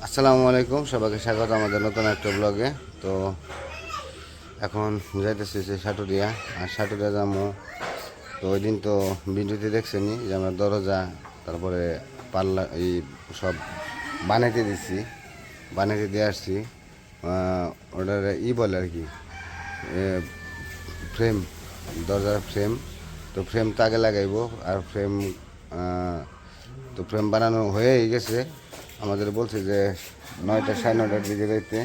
আসসালামু আলাইকুম, সবাইকে স্বাগত আমাদের নতুন একটা ব্লগে। তো এখন যাইতেছি যে সাটুরিয়া, আর সাটুরিয়া যাবো। তো ওই দিন তো ভিডিওতে দেখছেনি যে আমরা দরজা তারপরে পাল্লা এই সব বানাইতে দিছি, বানাইতে দিয়ে আসছি। ওটার বলে আর কি, ফ্রেম, দরজার ফ্রেম। তো ফ্রেম তো আগে লাগাইবো, আর ফ্রেম তো ফ্রেম বানানো হয়েই গেছে। আমাদের বলছে যে 9টা 9:30টার দিকে যাইতে।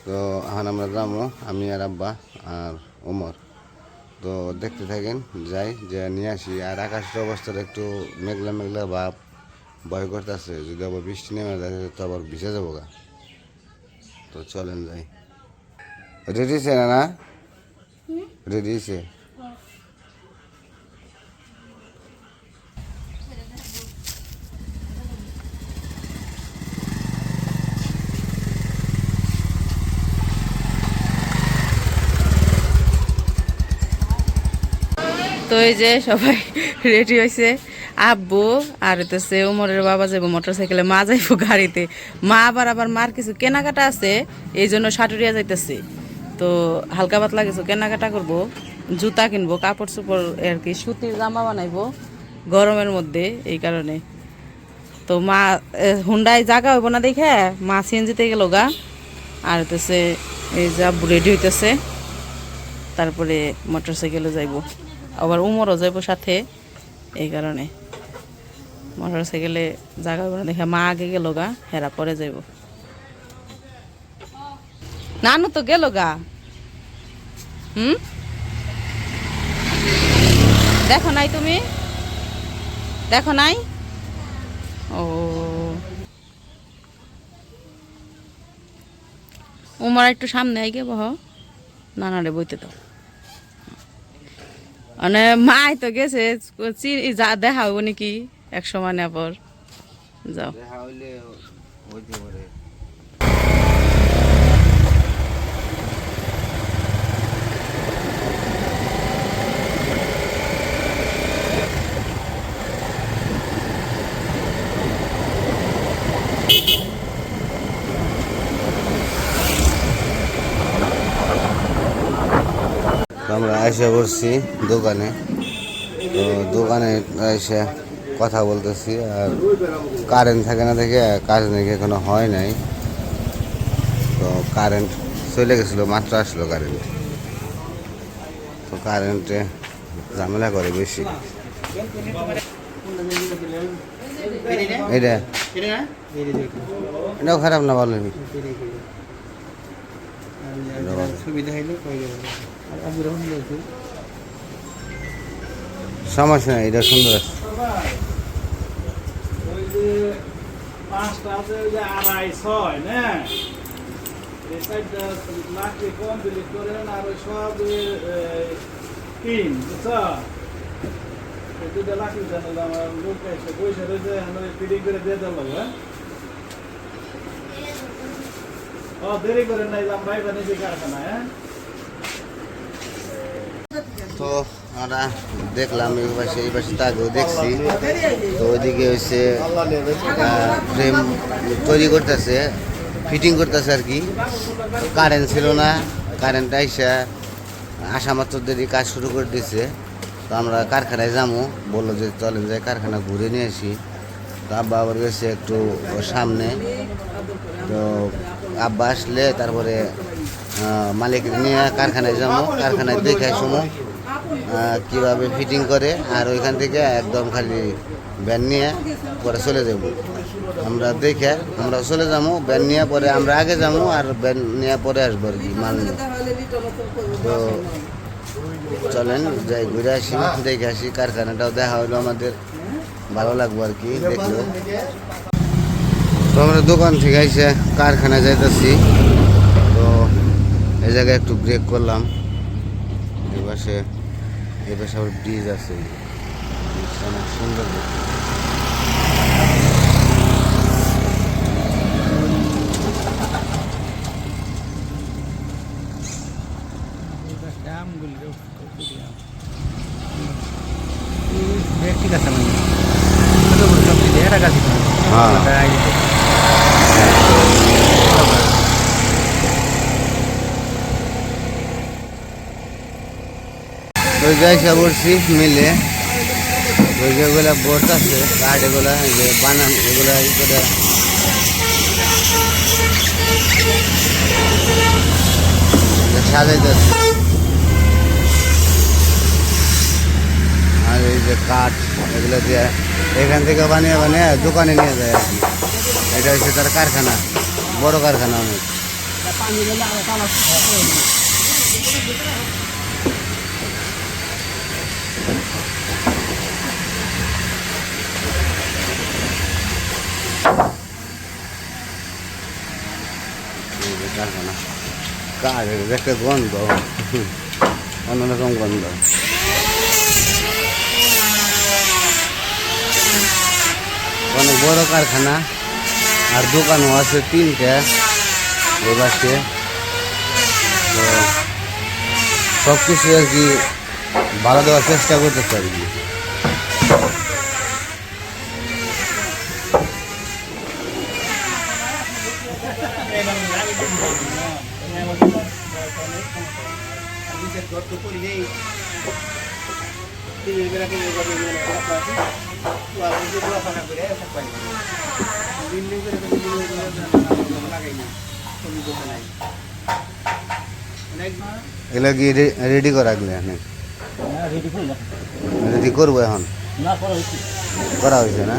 তো এখন আমরা যাবো, আমি আর আব্বা আর ওমর। তো দেখতে থাকেন, যাই যে নিয়ে আসি। আর আকাশের অবস্থাটা একটু মেঘলা মেঘলা ভাব, ভয় করতেছে যদি আবার বৃষ্টি নেমে যায় তো আবার ভিজে যাবো গা। তো চলেন যাই। রেডি আছে না? রেডি আছে? তো এই যে সবাই রেডি হয়েছে, আব্বু আর হইতেছে উমরের বাবা যাবো মোটর সাইকেলে, মা যাইবো গাড়িতে। মা আবার মার কিছু কেনাকাটা আছে, এই জন্য সাটুরিয়া যাইতেছে। তো হালকা পাতলা কিছু কেনাকাটা করবো, জুতা কিনবো, কাপড় চোপড় আর কি, সুতির জামা বানাইবো গরমের মধ্যে, এই কারণে। তো মা হুন্ডায় জাগা হইব না দেখে মা সিএনজিতে গেল গা। আর হইতেছে এই যে আব্বু রেডি হইতেছে, তারপরে মোটর সাইকেলে যাইবো। আবার উমরও যাইব সাথে, এই কারণে মোটর সাইকেলে জায়গা করে দেখে মা আগে গেল গা, হেরা পরে যাইব। নানু তো গেল গা। দেখো নাই তুমি? দেখো নাই? ও উমর একটু সামনে আইগে বহ, নানারে বইতে দাও। মানে মাই তো গেছে, যা দেখা হবো নাকি এক সময় না পর। যাও। আমরা এসে বসছি দোকানে। তো দোকানে এসে কথা বলতেছি, আর কারেন্ট থাকে না দেখে কাজ নাকি এখনো হয় নাই। তো কারেন্ট চলে গেছিলো, মাত্র আসলো কারেন্ট। তো কারেন্টে ঝামেলা করে বেশি। এটা এটাও খারাপ না, ভালো সমস্যা নেই, এটা সুন্দর আছে। দেরি করেন নাই, আমরা নিজে কারখানা। হ্যাঁ, তো আমরা দেখলাম এই পাশে তো আগেও দেখছি। তো ওইদিকে হচ্ছে ফ্রেম তৈরি করতেছে, ফিটিং করতেছে আর কি। কারেন্ট ছিল না, কারেন্ট আসা মাত্র দেরি কাজ শুরু করে দিয়েছে। তো আমরা কারখানায় যাবো, বললো যে চলেন যাই কারখানা ঘুরে নিয়ে আসি। তো আব্বা আবার গেছে একটু সামনে। তো আব্বা আসলে তারপরে মালিক নিয়ে কারখানায় যাবো, কারখানায় দেখে সময় কীভাবে ফিটিং করে। আর ওইখান থেকে একদম খালি ব্যান নিয়ে পরে চলে যাব। আমরা দেখে আমরা চলে যাবো, ব্যান নিয়ে পরে আমরা আগে যাবো, আর ব্যান নিয়ে পরে আসবো আর কি মাল নিয়ে। তো চলেন যাই ঘুরে আসি, দেখে আসি। কারখানাটাও দেখা হলো আমাদের, ভালো লাগবো আর কি দেখলেও। তো আমরা দোকান থেকে এসে কারখানায় যাইতেছি। তো এই জায়গায় একটু ব্রেক করলাম। এই পাশে আবার ব্রিজ আছে, অনেক সুন্দর। ঠিক আছে, হ্যাঁ ওই জায়গা করছি মিলে ওই যেগুলা বোর্ড আছে কাঠ এগুলা যে বানান এগুলা ই করে সাজাইতেছে। আর এই যে কাঠ এগুলো দিয়ে এখান থেকে বানিয়ে বানিয়ে দোকানে নিয়ে যায় আর কি। এটা হচ্ছে তার কারখানা, বড় কারখানা অনেক। এই যে কারখানা কাঠ একটা গন্ধ অন্যরকম গন্ধ। অনেক বড় কারখানা আর দোকানও আছে 3টে ওই পাশে। তো সব কিছু আর কি ভালো দেওয়ার চেষ্টা করতেছে আর কি। এগুলা কি রেডি করা রাখলে রেডি করবো এখন করা হয়েছে না?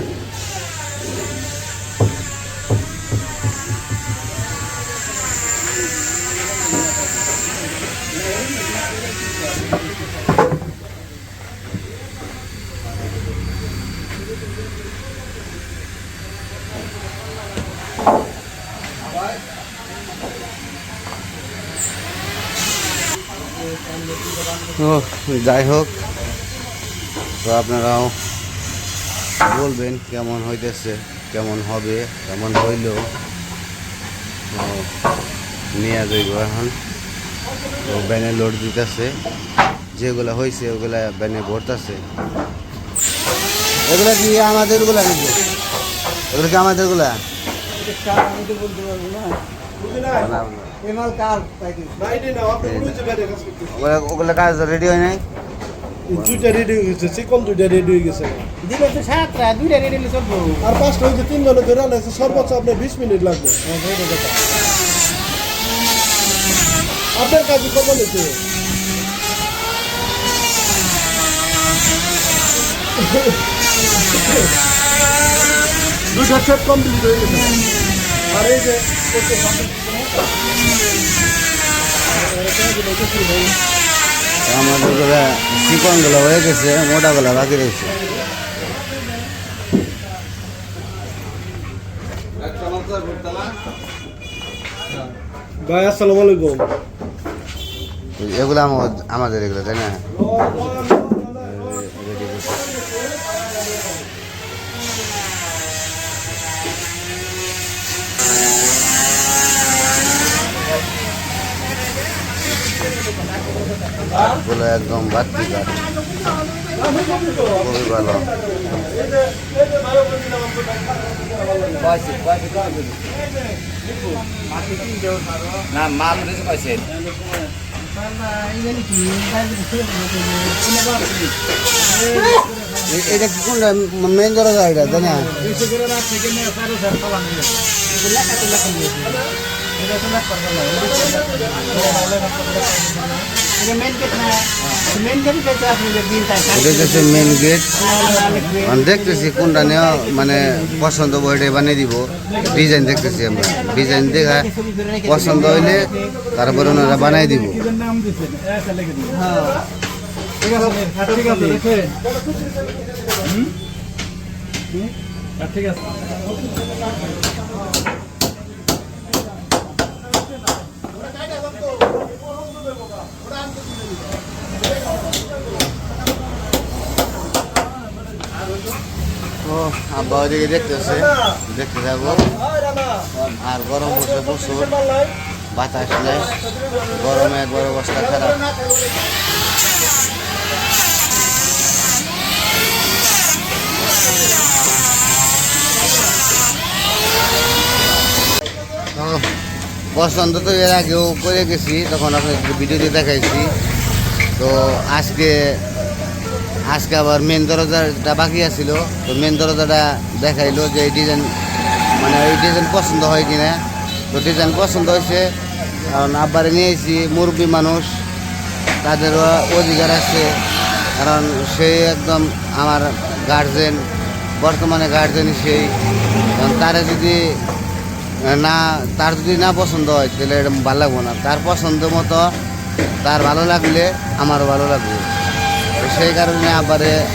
তো যাই হোক, তো আপনারাও বলবেন কেমন হইতেছে, কেমন হবে, কেমন হইল। তো নিয়ে যাইব এখন। তো ব্যানে লোড দিতেছে, যেগুলো হয়েছে ওগুলা ব্যানে ভরতেছে। এগুলা কি আমাদেরগুলা নাকি? এগুলো কি আমাদেরগুলা? ওগুলা কাজ রেডি হয় নাই? দুইটা রেডি হয়ে গেছে, চিকন দুইটা রেডি হয়ে গেছে। দিলে তো 7টা, 2টা রেডি হলে চলবো। আর 5টা হয়েছে, 3 জনে ধরে আনছে, সর্বোচ্চ আপনার 20 মিনিট লাগবে। আপনার কাজ কত হয়েছে? দুইটা সেট কমপ্লিট হয়ে গেছে। আর এই যে আমাদের গুলা চিকন গুলা হয়ে গেছে, মোটা গুলা বাকি রয়েছে। ভাই আসসালামু আলাইকুম। এগুলো আমাদের এগুলো তাই না? গুলো একদম বাড়তি কাঠ, খুবই ভালো। না মাল রয়েছে পাইছেন এটা কি কোনটা মেন দরজা এটা তাই না? এটা হচ্ছে মেন গেট। দেখতেছি কোনটা নেওয়া মানে পছন্দ হবো এটাই বানিয়ে দিব। ডিজাইন দেখতেছি আমরা, ডিজাইন দেখা পছন্দ হইলে তারপরে ওনারা বানাই দিব। ঠিক আছে। তো আব্বা ওদিকে দেখতেছে, দেখতে যাবো। আর গরম পড়ছে প্রচুর, বাতাস নেই, গরমে একবার অবস্থা খারাপ। তো পছন্দ তো এর আগেও করে গেছি, তখন আপনার ভিডিওতে দেখাইছি। তো তো আজকে আবার মেন দরজাটা বাকি আছিল, তো মেন দরজাটা দেখাইলো যে এই ডিজাইন মানে এই ডিজাইন পছন্দ হয় কিনা। তো ডিজাইন পছন্দ হয়েছে, কারণ আব্বারে নিয়ে এসেছি, মুরব্বী মানুষ, তাদেরও অধিকার আছে, কারণ সেই একদম আমার গার্জেন, বর্তমানে গার্জেনই সেই। কারণ তার যদি না পছন্দ হয় তাহলে এটা ভালো লাগবো না, তার পছন্দ মতো তার ভালো লাগলে আমারও ভালো লাগবে। তো সেই কারণে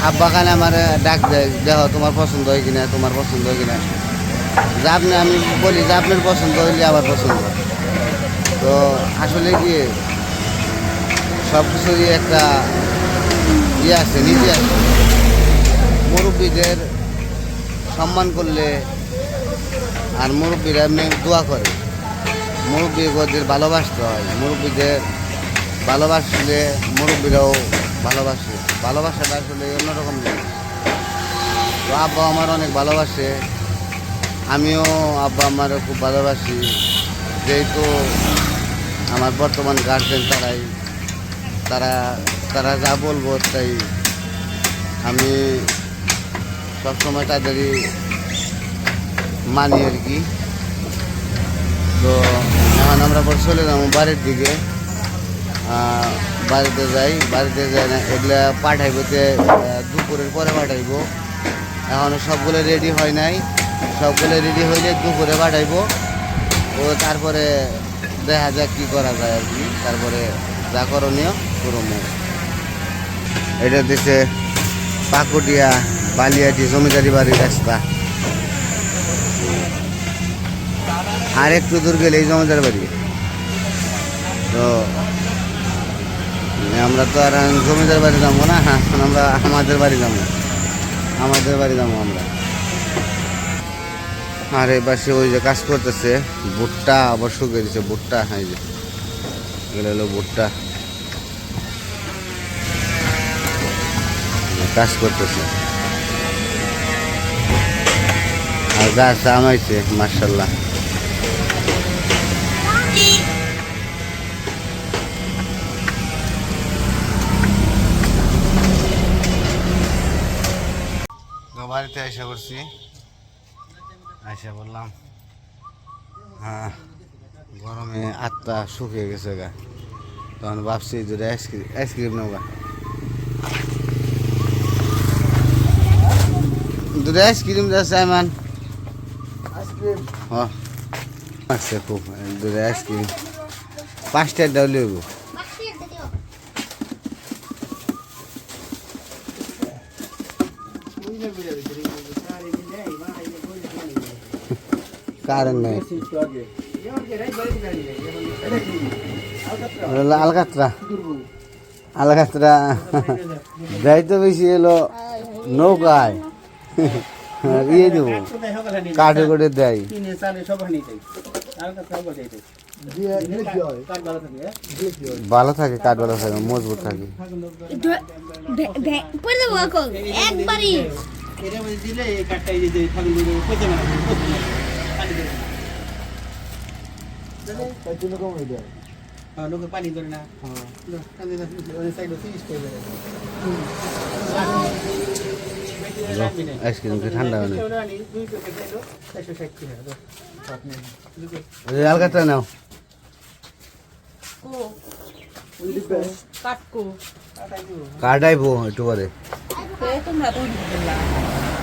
আব্বা খানে আমার ডাক দেয়, দেখো তোমার পছন্দ হয় কিনা, তোমার পছন্দ হয় কিনা। যে আমি বলি যে আপনার পছন্দ হইলে আমার পছন্দ। তো আসলে কি সব কিছুরই একটা আছে, নীতি আছে। মুরব্বীদের সম্মান করলে আর মুরব্বীরা এমনি দোয়া করে, মুরব্বীদের ভালোবাসতে হয়, মুরব্বীদের ভালোবাসলে মুরব্বীরাও ভালোবাসে। ভালোবাসাটা আসলে অন্যরকম জিনিস। তো আব্বা আমার অনেক ভালোবাসে, আমিও আব্বা আমারও খুব ভালোবাসি। যেহেতু আমার বর্তমান গার্জেন তারা যা বলবো তাই আমি সবসময় তাদেরই মানি আর কি। তো এখন আমরা চলে যাবো বাড়ির দিকে, বাড়িতে যাই না, এগুলা পাঠাইবোতে দুপুরের পরে পাঠাইবো। এখনও সবগুলো রেডি হয় নাই, সবগুলো রেডি হইলে দুপুরে পাঠাইবো। ও তারপরে দেখা যাক কী করা যায় আর কি, তারপরে যা করণীয় করবো। এটা দিচ্ছে পাকুটিয়া বালিয়াটি জমিদারি বাড়ির রাস্তা, আর একটু দূর গেলে এই জমিদার বাড়ি। তো আমরা তো আর জমিদার বাড়ি যাবো না, আমরা আমাদের বাড়ি যাবো আমরা। আর এই পাশে ওই যে কাজ করতেছে, ভুট্টা আবার শুকিয়ে দিচ্ছে, ভুট্টা, এই যে এগুলো হলো ভুট্টা, কাজ করতেছে। আর গাছ আমাইছে মার্শাল্লাহ। বাড়িতে আশা বললাম হ্যাঁ, গরমে আত্মা শুকিয়ে গেছে গা। তখন ভাবছি যদি আইসক্রিম নেব গা, দুটো আইসক্রিম যাচ্ছে আইমান আচ্ছা, খুব দুটো আইসক্রিম 5 টাকা দাও লইব। কারেন্ট নেই, আলকাতরা যাইতে বেশি এলো নৌকায় ইয়ে দেবো, কাঠে করে দেয়, ভালো থাকে, কাঠ ভালো থাকে, মজবুত থাকে। পানি ধরে না আইসক্রিম ঠান্ডা হয় না, আলকাতরা নাও। কাটাইবো একটু পরে,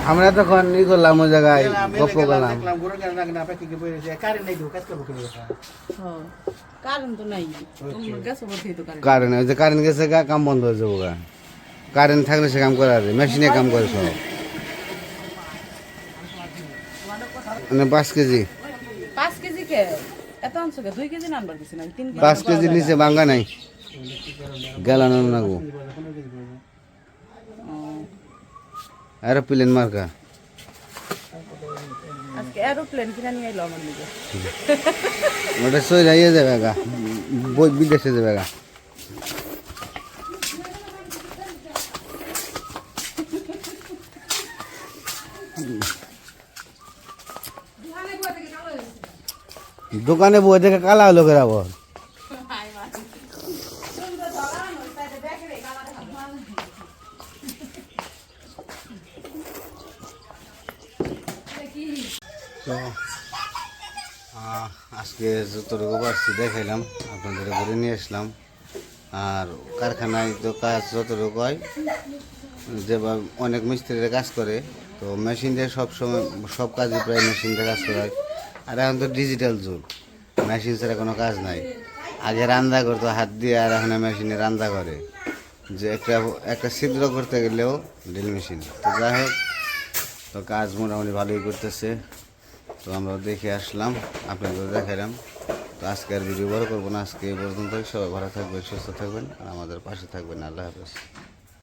আমরা তখন ই করলাম ওই জায়গায় গপ্প করলাম। কারেন্ট ওই যে কারেন্ট গেছে গা, কাম বন্ধ হয়ে যাবো গা। কারেন্ট থাকলে সে কাম করে, আর মেশিনে কাম করে সব। মানে 5 কেজি 5 কেজি কে এত আনছো কে? 2 কেজি নানবার কিছু নাই, 3 কেজি 5 কেজির নিচে ভাঙ্গা নাই, গেলানো নাগো। এরোপ্লেন মার্কা, আজকে এরোপ্লেন কিনা নিয়ে এলো আমার নিজে। ওটা সই যাইয়ে যাবে গা, বিদেশে যাবে গা। দোকানে বই দেখে কালা হলো কেরাবো। তো আজকে যতটুকু পারছি দেখাইলাম, আপনাদের ঘুরে নিয়ে আসলাম। আর কারখানায় তো কাজ যতটুকু হয়, যেভাবে অনেক মিস্ত্রিরা কাজ করে, তো মেশিন দিয়ে সবসময় সব কাজই প্রায় মেশিন দিয়ে কাজ করা হয়। আর এখন তো ডিজিটাল যুগ, মেশিন ছাড়া কোনো কাজ নাই। আগে রান্না করতো হাত দিয়ে, আর এখন মেশিনে রান্না করে। যে একটা ছিদ্র করতে গেলেও ড্রিল মেশিন। তো যাই হোক, তো কাজ মোটামুটি ভালোই করতেছে। তো আমরা দেখে আসলাম, আপনাদের দেখালাম। তো আজকে আর ভিডিও বড় করবো না, আজকে এই পর্যন্ত। সবাই ভালো থাকবেন, সুস্থ থাকবেন, আর আমাদের পাশে থাকবেন। আল্লাহ হাফেজ।